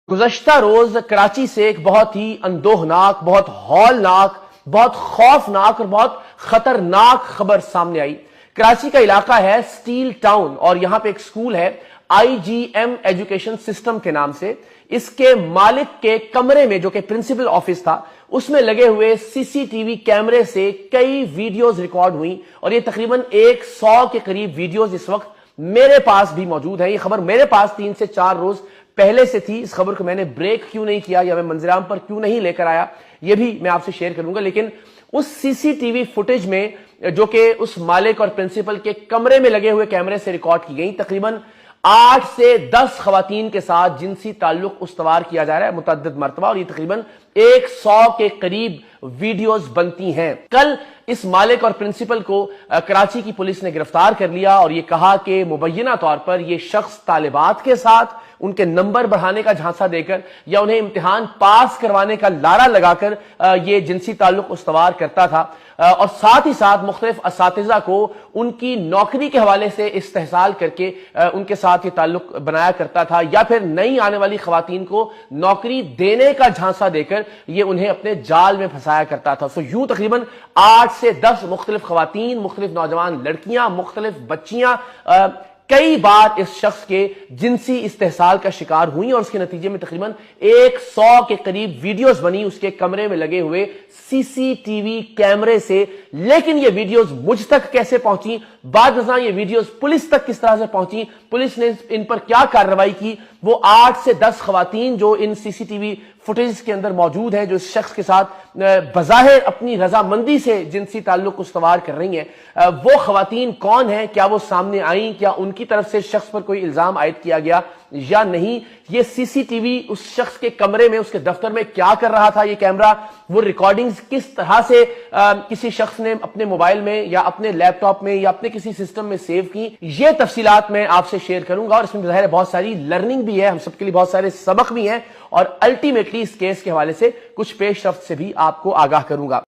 گزشتہ روز کراچی سے ایک بہت ہی اندوہناک، بہت ہولناک، بہت خوفناک اور بہت خطرناک خبر سامنے آئی۔ کراچی کا علاقہ ہے سٹیل ٹاؤن اور یہاں پہ ایک سکول ہے IGM ایجوکیشن سسٹم کے نام سے۔ اس کے مالک کے کمرے میں جو کہ پرنسپل آفس تھا، اس میں لگے ہوئے CCTV کیمرے سے کئی ویڈیوز ریکارڈ ہوئیں اور یہ تقریباً 100 کے قریب ویڈیوز اس وقت میرے پاس بھی موجود ہیں۔ یہ خبر میرے پاس 3 سے 4 روز پہلے سے تھی۔ اس خبر کو میں نے بریک کیوں نہیں کیا یا میں منظر عام پر کیوں نہیں لے کر آیا، یہ بھی میں آپ سے شیئر کروں گا۔ لیکن اس CCTV فوٹیج میں جو کہ اس مالک اور پرنسپل کے کمرے میں لگے ہوئے کیمرے سے ریکارڈ کی گئی، تقریباً 8 سے 10 خواتین کے ساتھ جنسی تعلق استوار کیا جا رہا ہے متعدد مرتبہ، اور یہ تقریباً 100 کے قریب ویڈیوز بنتی ہیں۔ کل اس مالک اور پرنسپل کو کراچی کی پولیس نے گرفتار کر لیا اور یہ کہا کہ مبینہ طور پر یہ شخص طالبات کے ساتھ ان کے نمبر بڑھانے کا جھانسا دے کر یا انہیں امتحان پاس کروانے کا لارا لگا کر یہ جنسی تعلق استوار کرتا تھا، اور ساتھ ہی ساتھ مختلف اساتذہ کو ان کی نوکری کے حوالے سے استحصال کر کے ان کے ساتھ یہ تعلق بنایا کرتا تھا، یا پھر نئی آنے والی خواتین کو نوکری دینے کا جھانسا دے کر یہ انہیں اپنے جال میں پھنسایا کرتا تھا۔ یوں تقریباً 8 سے 10 مختلف خواتین، مختلف نوجوان لڑکیاں، مختلف بچیاں کئی بار اس شخص کے جنسی استحصال کا شکار ہوئیں، اور اس کے نتیجے میں تقریباً 100 کے قریب ویڈیوز بنی اس کے کمرے میں لگے ہوئے CCTV کیمرے سے۔ لیکن یہ ویڈیوز مجھ تک کیسے پہنچیں، بعد ازاں یہ ویڈیوز پولیس تک کس طرح سے پہنچیں، پولیس نے ان پر کیا کارروائی کی، وہ 8 سے 10 خواتین جو ان CCTV فوٹیج کے اندر موجود ہیں، جو اس شخص کے ساتھ بظاہر اپنی رضامندی سے جنسی تعلق استوار کر رہی ہیں، وہ خواتین کون ہیں، کیا وہ سامنے آئیں، کیا ان کی طرف سے شخص پر کوئی الزام عائد کیا گیا یا نہیں، یہ CCTV اس شخص کے کمرے میں، اس کے دفتر میں کیا کر رہا تھا یہ کیمرہ، وہ ریکارڈنگز کس طرح سے کسی شخص نے اپنے موبائل میں یا اپنے لیپ ٹاپ میں یا اپنے کسی سسٹم میں سیو کی، یہ تفصیلات میں آپ سے شیئر کروں گا، اور اس میں ظاہر ہے بہت ساری لرننگ بھی ہے، ہم سب کے لیے بہت سارے سبق بھی ہیں، اور الٹیمیٹلی اس کیس کے حوالے سے کچھ پیش رفت سے بھی آپ کو آگاہ کروں گا۔